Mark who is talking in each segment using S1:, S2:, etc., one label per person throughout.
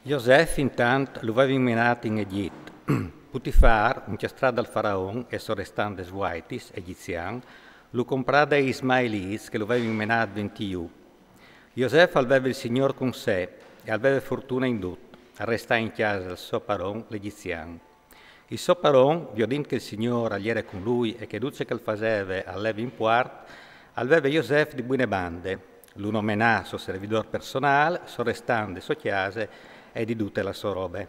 S1: Joseph intanto lo aveva menato in Egitto. Putifar, incastrato dal faraon e sorrestante suaitis, egizian, lo comprò da Ismailis che lo aveva menato 21. Joseph aveva il Signore con sé e aveva fortuna in tutto, a restare in casa del suo paron, l'egiziano. Il suo paron, vedendo che il Signore era con lui e che duce che il faceva alleva in puart, aveva Joseph di buone bande, lo nominò suo servitore personale, sorrestante sua chiesa e di tutte le sue robe.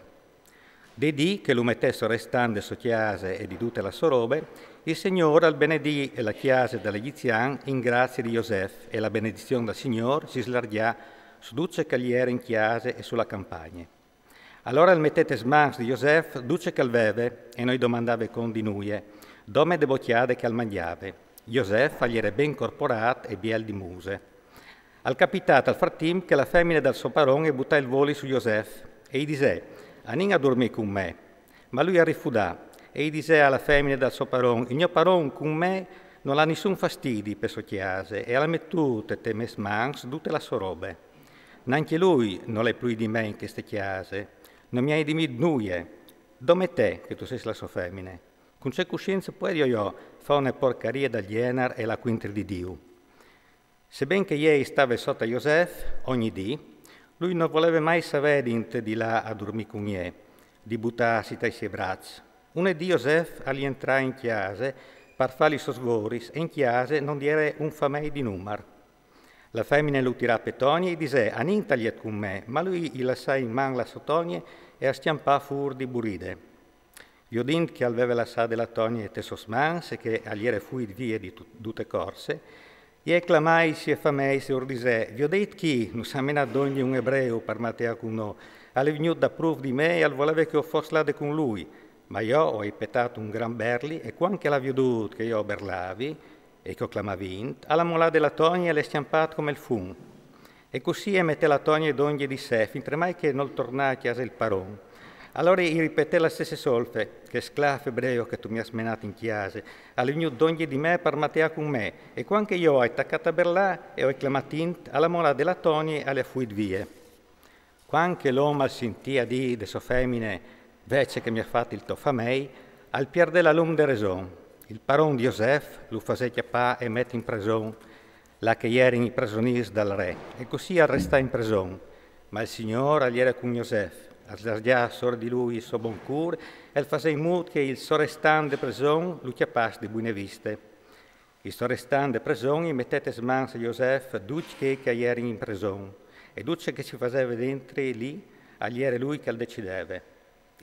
S1: Dei dì che lo mettesse restante sua chiesa e di tutte le sue robe, il Signore al benedì la chiesa dell'Egizian in grazia di Joseph e la benedizione del Signore si slargià su duce che gli era in chiesa e sulla campagna. Allora il mettete smans di Joseph duce che veve e noi domandave con di nuie, dome de bocchiade che al mangiave. Joseph gli era ben corporato e biel di muse. Al capitato al frattim che la femmina dal suo parone butta il voli su Joseph e gli disse, anin a dormire con me. Ma lui rifudà e gli disse alla femmina dal suo parone, il mio parone con me non ha nessun fastidio per sua chiesa e alla mettute te mes mans tutte la sua robe. Neanche lui non è più di me in queste chiese, non mi hai di me nuie. Dome te che tu sei la sua femmina? Con che coscienza puoi io fare una porcaria da genar e la quintri di Dio? Sebbene che ieri stava sotto a Joseph, ogni dì, lui non voleva mai sapere di là a dormire con ie, di buttarsi dai suoi bracci. Un dì Joseph agli entrò in chiesa per fare i suoi svoris e in chiesa non era un famei di numero. La femmina lo tirò a petogni e disse, anin tagliet con me, ma lui gli lasciò in mano la sottogne e a stiampà fur di buride. Iodint che aveva lasciato la togne e te sosmans e che agli era fuit via di tutte corse, e clamai si e famei si ordise, vi ho detto chi, non sa meno ad ogni un ebreo per Matteo con noi, alle venuto da prov di me e al voleva che io fosse là con lui, ma io ho ripetato un gran berli e quando l'ha veduto che io berlavi e che ho clamavint, alla molà della togna e l'è stiampato come il fum. E così mette la togna d'ogni di sé, finché mai che non tornà a chiesa il paron. Allora gli ripete la stessa solfe, che sclavo ebreo che tu mi hai smenato in chiesa, alle venuto d'ogni di me per Matteo con me, e quando io ho attaccato a berlà e ho clamatint, alla molà della togna alle fuit vie. Quando l'uomo sentia di de sue femmine, vece che mi ha fatto il tofamei, al pier della lume de raison, il paron di Joseph lo fece chiappare e mette in prigione, là che erano i prigionieri dal re, e così arrestò in prigione. Ma il Signore gli era con Joseph, slargià solo di lui il suo buon cuore e fece in modo che il suo restante prigione lo chiappasse di buone viste. Il suo restante prigione mettete smans a Joseph duce che erano in prigione e duce che si faceva dentro lì, agli era lui che lo decideva.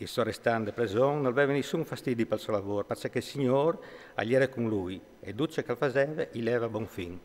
S1: Il suo restante prigione non aveva nessun fastidio per il suo lavoro, perché il Signore agli era con lui e duce che lo faceva, gli leva buon fin.